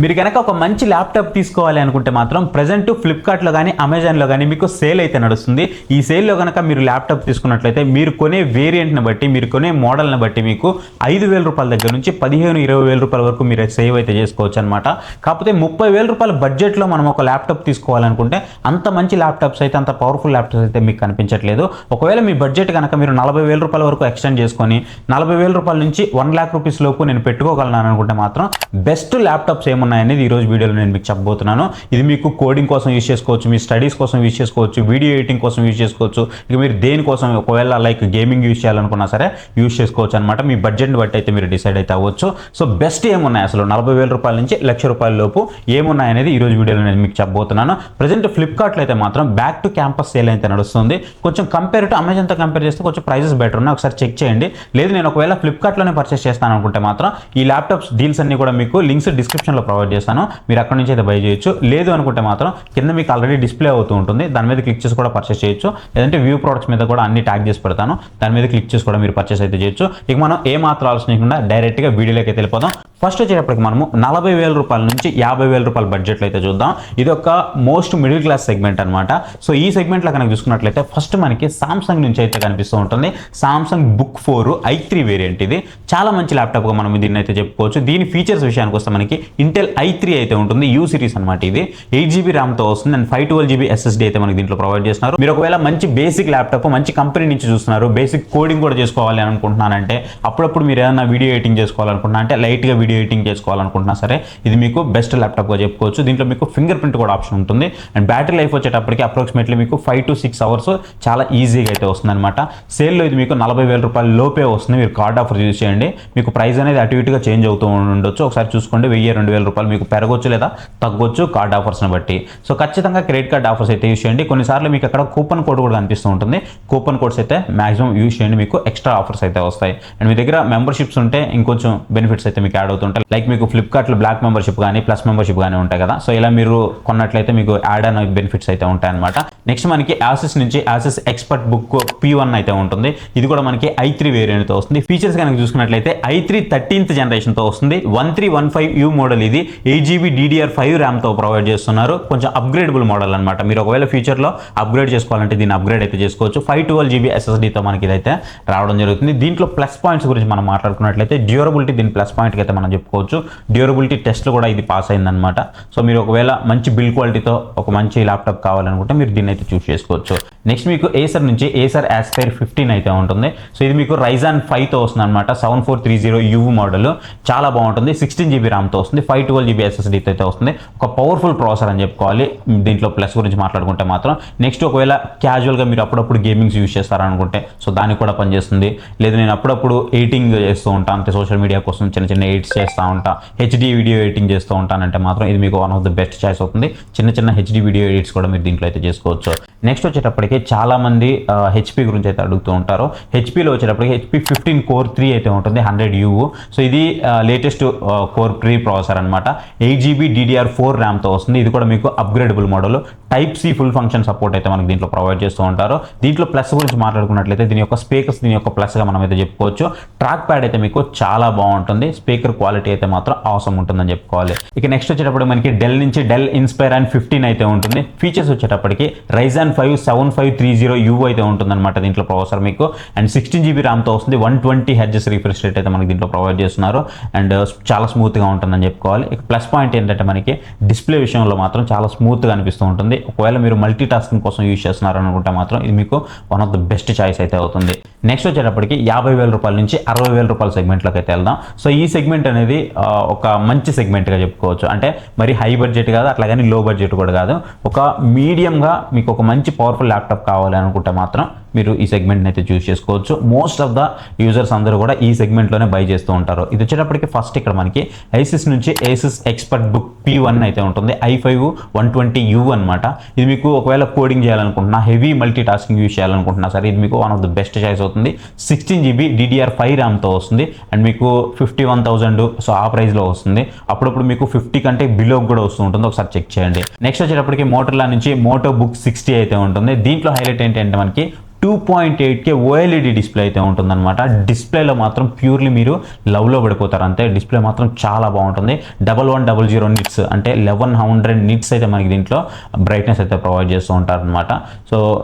మీరు కనుక ఒక మంచి ల్యాప్టాప్ తీసుకోవాలి అనుకుంటే మాత్రం ప్రెజెంట్ ఫ్లిప్కార్ట్లో కానీ అమెజాన్లో కానీ మీకు సేల్ అయితే నడుస్తుంది. ఈ సేల్లో కనుక మీరు ల్యాప్టాప్ తీసుకున్నట్లయితే మీరు కొనే వేరియంట్ని బట్టి, మీరు కొనే మోడల్ని బట్టి మీకు 5,000 రూపాయల దగ్గర నుంచి 15,000-20,000 రూపాయల వరకు మీరు సేవ్ అయితే చేసుకోవచ్చు అనమాట. కాకపోతే 30,000 రూపాయల బడ్జెట్లో మనం ఒక ల్యాప్టాప్ తీసుకోవాలనుకుంటే అంత మంచి ల్యాప్టాప్స్ అయితే, అంత పవర్ఫుల్ ల్యాప్టాప్స్ అయితే మీకు కనిపించట్లేదు. ఒకవేళ మీ బడ్జెట్ కనుక మీరు 40,000 రూపాయల వరకు ఎక్స్టెండ్ చేసుకొని 40,000 రూపాయల నుంచి 1,00,000 రూపీస్ లోపు నేను పెట్టుకోగలను అనుకుంటే మాత్రం బెస్ట్ ల్యాప్టాప్స్ ఏమున్నాయనేది ఈ రోజు వీడియోలో నేను మీకు చెప్పబోతున్నాను. ఇది మీకు కోడింగ్ కోసం యూజ్ చేసుకోవచ్చు, మీ స్టడీస్ కోసం యూజ్ చేసుకోవచ్చు, వీడియో ఎడిటింగ్ కోసం యూజ్ చేసుకోవచ్చు. ఇక మీరు దేనికోసం ఒకవేళ లైక్ గేమింగ్ యూజ్ చేయాలనుకున్నా సరే యూజ్ చేసుకోవచ్చు అనమాట. మీ బడ్జెట్ని బట్టి అయితే మీరు డిసైడ్ అయితే అవ్వచ్చు. సో బెస్ట్ ఏమున్నాయి అసలు 40,000 రూపాయల నుంచి 1,00,000 రూపాయల లోపు ఏమున్నాయనేది ఈ రోజు వీడియోలో నేను మీకు చెప్పబోతున్నాను. ప్రజెంట్ ఫ్లిప్కార్ట్లో అయితే మాత్రం బ్యాక్ టు క్యాంపస్ సేల్ అయితే నడుస్తుంది. కొంచెం కంపేర్ టు అమెజాన్తో కంపేర్ చేస్తే కొంచెం ప్రైజెస్ బెటర్ ఉన్నాయి, ఒకసారి చెక్ చేయండి. లేదు నేను ఒకవేళ ఫ్లిప్కార్ట్లోనే పర్చేస్ చేస్తాను అనుకుంటే మాత్రం ఈ ల్యాప్టాప్స్ డీల్స్ అన్ని కూడా మీకు లింక్స్ డిస్క్రిప్షన్లో ప్రొవైడ్ చేస్తాను, మీరు అక్కడ నుంచి అయితే బై చేయొచ్చు. లేదు అనుకుంటే మాత్రం కింద మీకు ఆల్రెడీ డిస్ప్లే అవుతూ ఉంటుంది, దాని మీద క్లిక్ చేసి కూడా పర్చేస్ చేయొచ్చు. లేదంటే వ్యూ ప్రొడక్ట్స్ మీద కూడా అన్ని ట్యాగ్ చేసి పెడతాను, దాని మీద క్లిక్ చేసి కూడా మీరు పర్చేస్ అయితే చేయొచ్చు. ఇక మనం ఏ మాత్రం ఆలోచన లేకుండా డైరెక్ట్గా వీడియోలోకి అయితే వెళ్ళిపోదాం. ఫస్ట్ వచ్చేటప్పటికి మనము 40,000 రూపాయల నుంచి 50,000 రూపాయల బడ్జెట్లో అయితే చూద్దాం. ఇది ఒక మోస్ట్ మిడిల్ క్లాస్ సెగ్మెంట్ అనమాట. సో ఈ సెగ్మెంట్లో కనుక చూసుకున్నట్లయితే ఫస్ట్ మనకి సామ్సంగ్ నుంచి అయితే కనిపిస్తూ ఉంటుంది. Samsung book 4 i3 variant. ఇది చాలా మంచి ల్యాప్టాప్గా మనం దీన్ని అయితే చెప్పుకోవచ్చు. దీని ఫీచర్స్ విషయానికి వస్తే మనకి ఇంటెల్ i3 అయితే ఉంటుంది, యూ సిరీస్ అనమాట. ఇది 8GB ర్యామ్తో వస్తుంది అండ్ 512GB SSD అయితే మనకి దీంట్లో ప్రొవైడ్ చేస్తున్నారు. మీరు ఒకవేళ మంచి బేసిక్ ల్యాప్టాప్ మంచి కంపెనీ నుంచి చూస్తున్నారు, బేసిక్ కోడింగ్ కూడా చేసుకోవాలి అని అనుకుంటున్నానంటే, అప్పుడప్పుడు మీరు ఏదైనా వీడియో ఎడిటింగ్ చేసుకోవాలనుకుంటున్నా అంటే లైట్గా వీడియో ఎడిటింగ్ చేసుకోవాలనుకుంటున్నా సరే ఇది మీకు బెస్ట్ ల్యాప్టాప్గా చెప్పుకోవచ్చు. దీంట్లో మీకు ఫింగర్ ప్రింట్ కూడా ఆప్షన్ ఉంటుంది అండ్ బ్యాటరీ లైఫ్ వచ్చేటప్పటికి అప్రాక్సిమేట్లీ మీకు 5 to 6 అవర్స్ చాలా ఈజీగా అయితే వస్తుంది అనమాట. సేల్లో ఇది మీకు 40,000 రూపాయల లోపే వస్తుంది. మీరు కార్డ్ ఆఫర్ యూజ్ చేయండి, మీకు ప్రైస్ అనేది అటు ఇటుగా చేంజ్ అవుతూ ఉండొచ్చు. ఒకసారి చూసుకోండి, 1,000-2,000 రూపాయలు మీకు పెరగొచ్చు లేదా తగ్గొచ్చు కార్డ్ ఆఫర్స్ని బట్టి. సో ఖచ్చితంగా క్రెడిట్ కార్డ్ ఆఫర్స్ అయితే యూజ్ చేయండి. కొన్నిసార్లు మీకు అక్కడ కూపన్ కోడ్ కూడా కనిపిస్తూ ఉంటుంది, కూపన్ కోడ్స్ అయితే మాక్సిమం యూజ్ చేయండి, మీకు ఎక్స్ట్రా ఆఫర్స్ అయితే వస్తాయి. అండ్ మీ దగ్గర మెంబర్షిప్స్ ఉంటే ఇంకొంచెం బెనిఫిట్స్ అయితే మీకు యాడ్ అవుతుంటాయి. లైక్ మీకు ఫ్లిప్కార్ట్లో బ్లాక్ మెంబర్షిప్ కానీ ప్లస్ మెంబర్షిప్ కానీ ఉంటాయి కదా, సో ఇలా మీరు కొన్నట్లయితే మీకు యాడ్ అయిన బెనిఫిట్స్ అయితే ఉంటాయి అనమాట. నెక్స్ట్ మనకి యాసెస్ నుంచి యాసెస్ ఎక్స్పర్ట్ బుక్ P1 అయితే ఉంటుంది. ఇది కూడా మనకి i3 వేరియంట్తో వస్తుంది. ఫీచర్స్ కనుక చూసుకున్నట్లయితే i3 13th జనరేషన్తో వస్తుంది. 1315U model. ఇది 8GB DDR5 ర్యామ్తో ప్రొవైడ్ చేస్తున్నారు. కొంచెం అప్గ్రేడబుల్ మోడల్ అనమాట. మీరు ఒకవేళ ఫ్యూచర్లో అప్గ్రేడ్ చేసుకోవాలంటే దీన్ని అప్గ్రేడ్ అయితే చేసుకోవచ్చు. 512GB SSDతో మనకి ఇదైతే రావడం జరుగుతుంది. దీంట్లో ప్లస్ పాయింట్స్ గురించి మనం మాట్లాడుకున్నట్లయితే డ్యూరబిలిటీ దీని ప్లస్ పాయింట్కి అయితే మనం చెప్పుకోవచ్చు. డ్యూరబిలిటీ టెస్ట్లు కూడా ఇది పాస్ అయిందనమాట. సో మీరు ఒకవేళ మంచి బిల్డ్ క్వాలిటీతో ఒక మంచి ల్యాప్టాప్ కావాలనుకుంటే మీరు దీన్ని అయితే చూస్ చేసుకోవచ్చు. నెక్స్ట్ మీకు ఏసర్ నుంచి ఏసర్ ఆస్పైర్ 15 అయితే ఉంటుంది. సో ఇది మీకు Ryzen 5తో వస్తుంది అనమాట. 7430U మోడల్ చాలా బాగుంటుంది. 16GB ర్యామ్తో వస్తుంది, 512GB SSDతో అయితే వస్తుంది. ఒక పవర్ఫుల్ ప్రాసెసర్ అని చెప్పుకోవాలి. దీంట్లో ప్లస్ గురించి మాట్లాడుకుంటే మాత్రం నెక్స్ట్ ఒకవేళ క్యాజువల్గా మీరు అప్పుడప్పుడు గేమింగ్స్ యూజ్ చేస్తారనుకుంటే సో దానికి కూడా పనిచేస్తుంది. లేదు నేను అప్పుడప్పుడు ఎడిటింగ్ చేస్తూ ఉంటాను, అంటే సోషల్ మీడియా కోసం చిన్న చిన్న ఎడిట్స్ చేస్తూ ఉంటా, హెచ్డి వీడియో ఎడిటింగ్ చేస్తూ ఉంటానంటే మాత్రం ఇది మీకు one of the best choice అవుతుంది. చిన్న చిన్న హెచ్డి వీడియో ఎడిట్స్ కూడా మీరు దీంట్లో అయితే చేసుకోవచ్చు. నెక్స్ట్ వచ్చేటప్పటికి చాలా మంది హెచ్పి గురించి అయితే అడుగుతూ ఉంటారు. హెచ్పిలో వచ్చేటప్పటికి HP 15 Core 3 అయితే ఉంటుంది 100U. సో ఇది లేటెస్ట్ కోర్ ప్రీ ప్రాసెసర్ అనమాట. 8GB DDR4 ర్యామ్తో వస్తుంది. ఇది కూడా మీకు upgradable model. Type-C full function support అయితే మనకి దీంట్లో ప్రొవైడ్ చేస్తూ ఉంటారు. దీంట్లో ప్లస్ గురించి మాట్లాడుకున్నట్లయితే దీని యొక్క స్పీకర్స్ దీని యొక్క ప్లస్గా మనం అయితే చెప్పుకోవచ్చు. ట్రాక్ ప్యాడ్ అయితే మీకు చాలా బాగుంటుంది. స్పీకర్ క్వాలిటీ అయితే మాత్రం అవసరం ఉంటుందని చెప్పుకోవాలి. ఇక నెక్స్ట్ వచ్చేటప్పుడు మనకి డెల్ నుంచి డెల్ ఇన్స్పైర్ 15 అయితే ఉంటుంది. ఫీచర్స్ వచ్చేటప్పటికి Ryzen 5 7530U అయితే ఉంటుందన్నమాట దీంట్లో ప్రాసెసర్ మీకు. అండ్ 16GB ర్యామ్తో వస్తుంది. 120Hz రిఫ్రెష్ రేట్ అయితే మనకి దీంట్లో ప్రొవైడ్ చేస్తున్నారు. అండ్ చాలా స్మూత్గా ఉంటుందని చెప్పుకోవాలి. ఇక ప్లస్ పాయింట్ ఏంటంటే మనకి డిస్ప్లే విషయంలో మాత్రం చాలా స్మూత్గా అనిపిస్తూ ఉంటుంది. ఒకవేళ మీరు మల్టీ టాస్కింగ్ కోసం యూజ్ చేస్తున్నారు అనుకుంటే మాత్రం ఇది మీకు one of the best choice అయితే అవుతుంది. నెక్స్ట్ వచ్చేటప్పటికి 50,000 రూపాయల నుంచి 60,000 రూపాయల సెగ్మెంట్లోకి అయితే వెళ్దాం. సో ఈ సెగ్మెంట్ అనేది ఒక మంచి సెగ్మెంట్గా చెప్పుకోవచ్చు. అంటే మరి హై బడ్జెట్ కాదు, అట్లాగని లో బడ్జెట్ కూడా కాదు, ఒక మీడియంగా మీకు ఒక మంచి పవర్ఫుల్ ల్యాప్టాప్ కావాలి అనుకుంటే మాత్రం మీరు ఈ సెగ్మెంట్ని అయితే చూస్ చేసుకోవచ్చు. మోస్ట్ ఆఫ్ ద యూజర్స్ అందరూ కూడా ఈ సెగ్మెంట్లోనే బై చేస్తూ ఉంటారు. ఇది వచ్చేటప్పటికి ఫస్ట్ ఇక్కడ మనకి ఐసిస్ నుంచి ఏసిస్ ఎక్స్పర్ట్ బుక్ P1 అయితే ఉంటుంది. i5 120U అనమాట. ఇది మీకు ఒకవేళ కోడింగ్ చేయాలనుకుంటున్నా, హెవీ మల్టీ టాస్కింగ్ యూజ్ చేయాలనుకుంటున్నా సరే ఇది మీకు one of the best choice అవుతుంది. 16GB DDR5 ర్యామ్తో వస్తుంది అండ్ మీకు 51,000 సో ఆ ప్రైస్లో వస్తుంది. అప్పుడప్పుడు మీకు 50 కంటే బిలో కూడా వస్తూ ఉంటుంది, ఒకసారి చెక్ చేయండి. నెక్స్ట్ వచ్చేటప్పటికి మోటోలా నుంచి మోటో బుక్ 60 అయితే ఉంటుంది. దీంట్లో హైలైట్ ఏంటంటే మనకి 2.8K OLED డిస్ప్లే అయితే ఉంటుందన్నమాట. డిస్ప్లేలో మాత్రం ప్యూర్లీ మీరు లవ్లో పడిపోతారు అంతే. డిస్ప్లే మాత్రం చాలా బాగుంటుంది. 1100 నిట్స్ అంటే 1100 నిట్స్ అయితే మనకి దీంట్లో బ్రైట్నెస్ అయితే ప్రొవైడ్ చేస్తూ ఉంటారనమాట. సో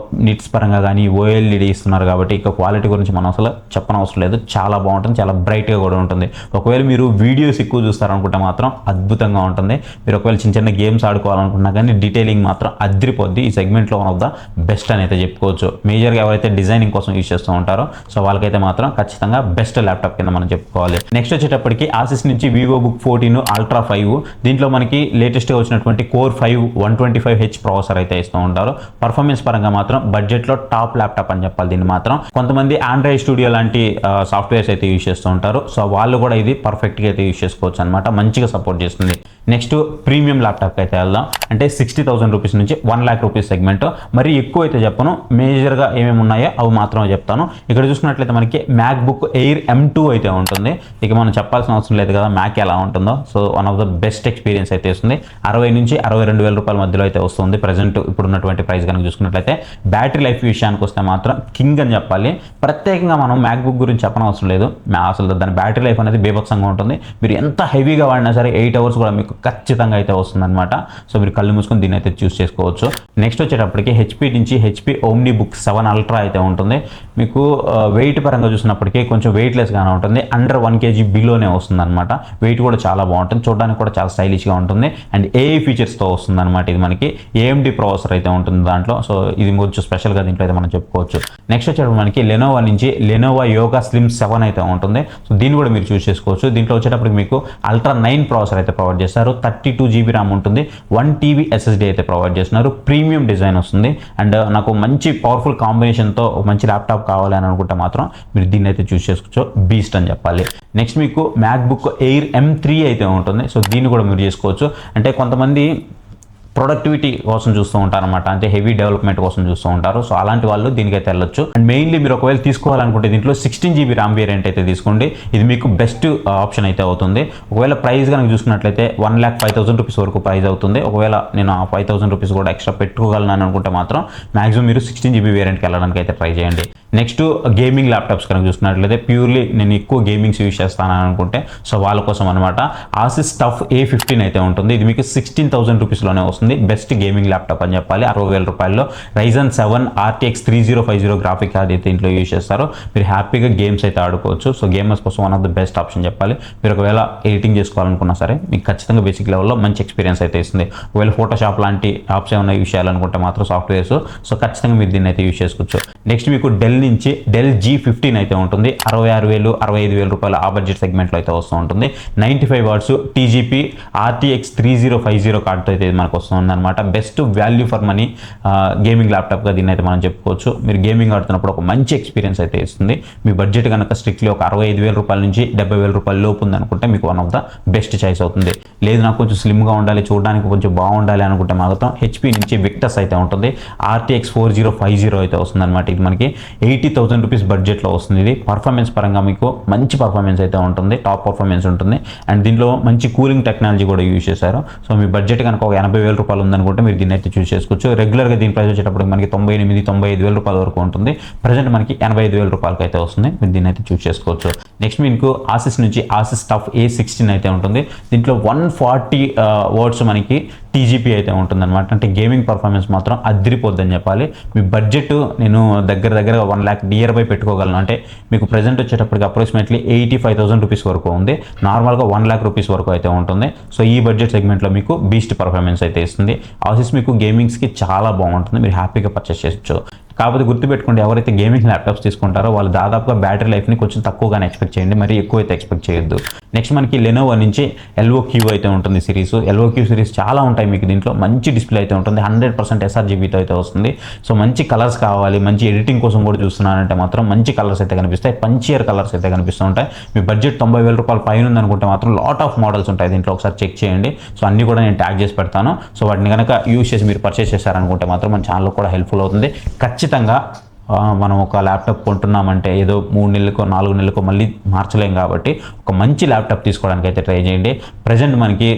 నిట్స్ పరంగా కానీ OLED ఇస్తున్నారు కాబట్టి ఇక క్వాలిటీ గురించి మనం అసలు చెప్పనవసరం లేదు. చాలా బాగుంటుంది, చాలా బ్రైట్గా కూడా ఉంటుంది. ఒకవేళ మీరు వీడియోస్ ఎక్కువ చూస్తారనుకుంటే మాత్రం అద్భుతంగా ఉంటుంది. మీరు ఒకవేళ చిన్న చిన్న గేమ్స్ ఆడుకోవాలనుకున్నా కానీ డీటెయిలింగ్ మాత్రం అద్రిపోద్ది. ఈ సెగ్మెంట్లో వన్ ఆఫ్ ద బెస్ట్ అని అయితే చెప్పుకోవచ్చు. మేజర్గా ఎవరైతే డిజైనింగ్ కోసం యూజ్ చేస్తూ ఉంటారో సో వాళ్ళకైతే మాత్రం ఖచ్చితంగా బెస్ట్ ల్యాప్టాప్ కింద మనం చెప్పుకోవాలి. నెక్స్ట్ వచ్చేటప్పటికి ఆసిస్ నుంచి VivoBook 14 Ultra 5. దీంట్లో మనకి లేటెస్ట్గా వచ్చినటువంటి Core 5 125H ప్రాసెసర్ అయితే ఇస్తూ ఉంటారు. పర్ఫార్మెన్స్ పరంగా మాత్రం బడ్జెట్లో టాప్ ల్యాప్టాప్ అని చెప్పాలి. దీన్ని మాత్రం కొంతమంది ఆండ్రాయిడ్ స్టూడియో లాంటి సాఫ్ట్వేర్స్ అయితే యూజ్ చేస్తూ ఉంటారు. సో వాళ్ళు కూడా ఇది పర్ఫెక్ట్గా అయితే యూజ్ చేసుకోవచ్చు అనమాట. మంచిగా సపోర్ట్ చేస్తుంది. నెక్స్ట్ ప్రీమియం ల్యాప్టాప్కి అయితే వెళ్దాం. అంటే 60,000 రూపీస్ నుంచి 1,00,000 రూపీస్ సెగ్మెంట్. మరి ఎక్కువ అయితే చెప్పను, మేజర్గా ఏమేమి ఉన్నాయో అవి మాత్రమే చెప్తాను. ఇక్కడ చూసుకున్నట్లయితే మనకి MacBook Air M2 అయితే ఉంటుంది. ఇక మనం చెప్పాల్సిన అవసరం లేదు కదా మ్యాక్ ఎలా ఉంటుందో. So one of the best experience అయితే వస్తుంది. 60 నుంచి 62,000 రూపాయల మధ్యలో అయితే వస్తుంది ప్రజెంట్ ఇప్పుడున్నటువంటి ప్రైస్ కనుక చూసుకున్నట్లయితే. బ్యాటరీ లైఫ్ విషయానికి వస్తే మాత్రం కింగ్ అని చెప్పాలి. ప్రత్యేకంగా మనం MacBook గురించి చెప్పనవసరం లేదు. అసలు దాని బ్యాటరీ లైఫ్ అనేది బీభత్సంగా ఉంటుంది. మీరు ఎంత హెవీగా వాడినా సరే 8 అవర్స్ కూడా మీకు ఖచ్చితంగా అయితే వస్తుందన్నమాట. సో మీరు కళ్ళు మూసుకొని దీన్ని అయితే చూస్ చేసుకోవచ్చు. నెక్స్ట్ వచ్చేటప్పటికి HP నుంచి HP OmniBook 7 Ultra అయితే ఉంటుంది. మీకు వెయిట్ పరంగా చూసినప్పటికీ కొంచెం వెయిట్లెస్గానే ఉంటుంది. అండర్ 1 kg బిలోనే వస్తుంది అనమాట. వెయిట్ కూడా చాలా బాగుంటుంది, చూడడానికి కూడా చాలా స్టైలిష్గా ఉంటుంది. అండ్ AI ఫీచర్స్తో వస్తుంది అనమాట. ఇది మనకి AMD ప్రాసెసర్ అయితే ఉంటుంది దాంట్లో. సో ఇది కొంచెం స్పెషల్గా దీంట్లో అయితే మనం చెప్పుకోవచ్చు. నెక్స్ట్ వచ్చేటప్పుడు మనకి Lenovo నుంచి Lenovo Yoga Slim 7 అయితే ఉంటుంది. సో దీన్ని కూడా మీరు చూస్ చేసుకోవచ్చు. దీంట్లో వచ్చేటప్పటికి మీకు Ultra 9 ప్రాసెసర్ అయితే ప్రొవైడ్ చేస్తారు. 32 GB ర్యామ్ ఉంటుంది. 1 TB SSD అయితే ప్రొవైడ్ చేస్తున్నారు. ప్రీమియం డిజైన్ వస్తుంది. అండ్ నాకు మంచి పవర్ఫుల్ కాంబినేషన్తో మంచి ల్యాప్టాప్ కావాలి అని అనుకుంటే మాత్రం మీరు దీన్ని అయితే చూస్ చేసుకోవచ్చు. బీస్ట్ అని చెప్పాలి. నెక్స్ట్ మీకు MacBook Air M3 అయితే ఉంటుంది. సో దీన్ని కూడా మీరు చేసుకోవచ్చు. అంటే కొంతమంది ప్రొడక్టివిటీ కోసం చూస్తూ ఉంటారు అనమాట. అంటే హెవీ డెవలప్మెంట్ కోసం చూస్తూ ఉంటారు. సో అలాంటి వాళ్ళు దీనికైతే వెళ్ళొచ్చు. అండ్ మెయిన్లీ మీరు ఒకవేళ తీసుకోవాలనుకుంటే దీంట్లో 16 GB ర్యామ్ వేరియంట్ అయితే తీసుకోండి. ఇది మీకు బెస్ట్ ఆప్షన్ అయితే అవుతుంది. ఒకవేళ ప్రైస్ కనుక చూసుకున్నట్లయితే 1,05,000 రూపీస్ వరకు ప్రైస్ అవుతుంది. ఒకవేళ నేను ఆ 5,000 రూపీస్ కూడా ఎక్స్ట్రా పెట్టుకోగలను అనుకుంటే మాత్రం మాక్సిమం మీరు 16 GB వేరియంట్కి వెళ్ళడానికి అయితే ట్రై చేయండి. నెక్స్ట్ గేమింగ్ ల్యాప్టాప్స్ కనుక చూసుకున్నట్లయితే ప్యూర్లీ నేను ఎక్కువ గేమింగ్స్ యూజ్ చేస్తాను అనుకుంటే సో వాళ్ళ కోసం అనమాట ఆసిస్ టఫ్ A15 అయితే ఉంటుంది. ఇది మీకు 16,000 రూపీస్లోనే వస్తుంది. బెస్ట్ గేమింగ్ ల్యాప్టాప్ అని చెప్పాలి. 60,000 రూపాయల్లో Ryzen 7 RTX 3050 గ్రాఫిక్ కార్డ్ అయితే ఇంట్లో యూజ్ చేస్తారు. మీరు హ్యాపీగా గేమ్స్ అయితే ఆడుకోవచ్చు. సో గేమర్స్ కోసం one of the best option చెప్పాలి. మీరు ఒకవేళ ఎడిటింగ్ చేసుకోవాలనుకున్నా సరే మీకు ఖచ్చితంగా బేసిక్ లెవెల్లో మంచి ఎక్స్పీరియన్స్ అయితే ఇస్తుంది. ఒకవేళ ఫోటోషాప్ లాంటి యాప్స్ ఏమైనా యూజ్ చేయాలనుకుంటే మాత్రం సాఫ్ట్వేర్స్ సో ఖచ్చితంగా మీరు దీన్ని అయితే యూజ్ చేసుకోవచ్చు. నెక్స్ట్ మీకు డెల్ నుంచి డెల్ G15 అయితే ఉంటుంది. 66,000 65,000 రూపాయల ఆ బడ్జెట్ సెగ్మెంట్లో అయితే వస్తూ ఉంటుంది. 95 వాట్స్ TGP RTX 3050 కార్డ్తో అయితే మనకు వస్తుంది అనమాట. Best value for money gaming ల్యాప్టాప్గా దీన్ని అయితే మనం చెప్పుకోవచ్చు. మీరు గేమింగ్ ఆడుతున్నప్పుడు ఒక మంచి ఎక్స్పీరియన్స్ అయితే ఇస్తుంది. మీ బడ్జెట్ కనుక స్ట్రిక్ట్లీ ఒక 65,000 రూపాయల నుంచి 70,000 రూపాయల లోపు ఉందనుకుంటే మీకు one of the best choice అవుతుంది. లేదు నాకు కొంచెం స్లిమ్గా ఉండాలి, చూడడానికి కొంచెం బాగుండాలి అనుకుంటే మాత్రం HP నుంచి విక్టస్ అయితే ఉంటుంది. RTX 4050 అయితే వస్తుంది అనమాట. ఇది మనకి 80,000 రూపీస్ బడ్జెట్లో వస్తుంది. ఇది పర్ఫార్మెన్స్ పరంగా మీకు మంచి పర్ఫార్మెన్స్ అయితే ఉంటుంది. టాప్ పర్ఫార్మెన్స్ ఉంటుంది. అండ్ దీనిలో మంచి కూలింగ్ టెక్నాలజీ కూడా యూజ్ చేశారు. సో మీ బడ్జెట్ కనుక ఒక 80,000 రూపాయలు ఉందనుకుంటే మీరు దీన్ని అయితే చూస్ చేసుకోవచ్చు. రెగ్యులర్గా దీని ప్రైస్ వచ్చేటప్పుడు మనకి 98,000-95,000 రూపాయల వరకు ఉంటుంది. ప్రజెంట్ మనకి 85,000 రూపాయలకి అయితే వస్తుంది. మీరు దీన్ని అయితే చూస్ చేసుకోవచ్చు. నెక్స్ట్ మీకు ఆసిస్ నుంచి ఆసిస్ టఫ్ A16 అయితే ఉంటుంది. దీంట్లో 140 వాట్స్ మనకి TGP అయితే ఉంటుందన్నమాట. అంటే గేమింగ్ పర్ఫార్మెన్స్ మాత్రం అదిరిపోద్దని చెప్పాలి. మీ బడ్జెట్ నేను దగ్గర 1 lakh నియర్ బై పెట్టుకోగలను. అంటే మీకు ప్రెజెంట్ వచ్చేటప్పటికి అప్రాక్సిమేట్లీ 85,000 రూపీస్ వరకు ఉంది. నార్మల్గా 1 lakh రూపీస్ వరకు అయితే ఉంటుంది. సో ఈ బడ్జెట్ సెగ్మెంట్లో మీకు బీస్ట్ పర్ఫార్మెన్స్ అయితే ఇస్తుంది. ఆసిస్ మీకు గేమింగ్స్కి చాలా బాగుంటుంది. మీరు హ్యాపీగా పర్చేస్ చేయొచ్చు. కాకపోతే గుర్తుపెట్టుకోండి, ఎవరైతే గేమింగ్ ల్యాప్టాప్స్ తీసుకుంటారో వాళ్ళు దాదాపుగా బ్యాటరీ లైఫ్ని కొంచెం తక్కువగానే ఎక్స్పెక్ట్ చేయండి, మరి ఎక్కువ అయితే ఎక్స్పెక్ట్ చేయొద్దు. నెక్స్ట్ మనకి లెనోవో నుంచి LOQ అయితే ఉంటుంది సిరీస్. LOQ సిరీస్ చాలా ఉంటాయి మీకు. దీంట్లో మంచి డిస్ప్లే అయితే ఉంటుంది. 100% sRGBతో అయితే వస్తుంది. సో మంచి కలర్స్ కావాలి, మంచి ఎడిటింగ్ కోసం కూడా చూస్తున్నానంటే మాత్రం మంచి కలర్స్ అయితే కనిపిస్తాయి. పంచియర్ కలర్స్ అయితే కనిపిస్తూ ఉంటాయి. మీ బడ్జెట్ 90,000 రూపాయల పైన ఉందనుకుంటే మాత్రం లాట్ ఆఫ్ మోడల్స్ ఉంటాయి దీంట్లో. ఒకసారి చెక్ చేయండి. సో అన్ని కూడా నేను ట్యాగ్ చేసి పెడతాను. సో వాటిని కనుక యూజ్ చేసి మీరు పర్చేస్ చేశారనుకుంటే మాత్రం మన ఛానల్ కూడా హెల్ప్ఫుల్ అవుతుంది. ఖచ్చితంగా మనం ఒక ల్యాప్టాప్ కొంటున్నామంటే ఏదో 3 నెలలకో 4 నెలలకో మళ్ళీ మార్చలేం కాబట్టి ఒక మంచి ల్యాప్టాప్ తీసుకోవడానికి అయితే ట్రై చేయండి. ప్రజెంట్ మనకి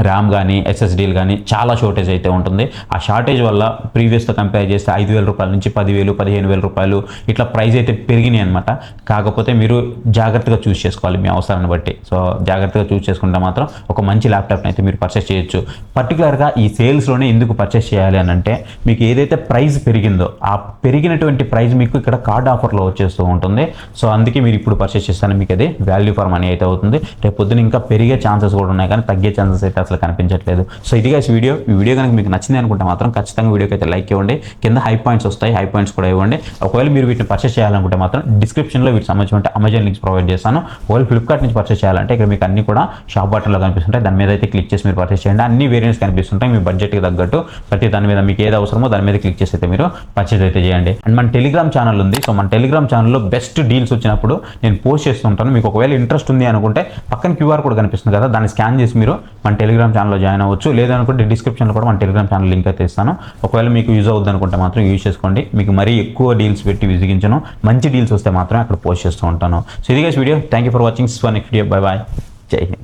ర్యామ్ కానీ ఎస్ఎస్డీలు కానీ చాలా షార్టేజ్ అయితే ఉంటుంది. ఆ షార్టేజ్ వల్ల ప్రీవియస్తో కంపేర్ చేస్తే 5,000 రూపాయల నుంచి 10,000 15,000 రూపాయలు ఇట్లా ప్రైస్ అయితే పెరిగినాయి అనమాట. కాకపోతే మీరు జాగ్రత్తగా చూస్ చేసుకోవాలి మీ అవసరాన్ని బట్టి. సో జాగ్రత్తగా చూస్ చేసుకుంటే మాత్రం ఒక మంచి ల్యాప్టాప్ని అయితే మీరు పర్చేస్ చేయొచ్చు. పర్టికులర్గా ఈ సేల్స్లోనే ఎందుకు పర్చేస్ చేయాలి అని అంటే మీకు ఏదైతే ప్రైస్ పెరిగిందో ఆ పెరిగినటువంటి ప్రైస్ మీకు ఇక్కడ కార్డ్ ఆఫర్లో వచ్చేస్తూ ఉంటుంది. సో అందుకే మీరు ఇప్పుడు పర్చేస్ చేస్తాను మీకు అది వాల్యూ ఫర్ మనీ అయితే అవుతుంది. రేపు పొద్దున ఇంకా పెరిగే ఛాన్సెస్ కూడా ఉన్నాయి కానీ తగ్గే ఛాన్సెస్ అయితే అసలు కనిపించట్లేదు. సో ఇది గైస్ వీడియో. ఈ వీడియో కనుక మీకు నచ్చింది అనుకుంటే మాత్రం ఖచ్చితంగా వీడియోకి అయితే లైక్ ఇవ్వండి. కింద హై పాయింట్స్ వస్తాయి, హై పాయింట్స్ కూడా ఇవ్వండి. ఒకవేళ మీరు వీటిని పర్చేస్ చేయాలనుకుంటే మాత్రం డిస్క్రిప్షన్లో వీటికి సంబంధించిన అమెజాన్ లింక్స్ ప్రొవైడ్ చేస్తాను. ఒకవేళ ఫ్లిప్కార్ట్ నుంచి పర్చేస్ చేయాలంటే ఇక్కడ మీకు అన్ని కూడా షాప్ బటన్లో కనిపిస్తుంటాయి. దాని మీద అయితే క్లిక్ చేసి మీరు పర్చేస్ చేయండి. అన్ని వేరియంట్స్ కనిపిస్తుంటాయి మీ బడ్జెట్కి తగ్గట్టు. ప్రతి దాని మీద మీకు ఏది అవసరమో దాని మీద క్లిక్ చేసి అయితే మీరు పర్చేస్ అయితే చేయండి. అండ్ మన టెలిగ్రామ్ ఛానల్ ఉంది. సో మన టెలిగ్రామ్ ఛానల్లో బెస్ట్ డీల్స్ వచ్చినప్పుడు నేను పోస్ట్ చేస్తుంటాను. మీకు ఒకవేళ ఇంట్రెస్ట్ ఉంది అనుకుంటే పక్కన క్యూఆర్ కోడ్ కనిపిస్తుంది కదా, దాన్ని స్కాన్ చేసి మీరు మన టెలిగ్రామ్ ఛానల్లో జాయిన్ అవ్వచ్చు. లేదనుకుంటే డిస్క్రిప్షన్లో కూడా మన టెలిగ్రామ్ ఛానల్ లింక్ అయితే ఇస్తాను. ఒకవేళ మీకు యూజ్ అవుద్ది అనుకుంటే మాత్రం యూజ్ చేసుకోండి. మీకు మరీ ఎక్కువ డీల్స్ పెట్టి విసిగించను, మంచి డీల్స్ వస్తే మాత్రం అక్కడ పోస్ట్ చేస్తూ ఉంటాను. సో ఇది guys video. Thank you for watching. Next video. Bye bye. జై హింద్.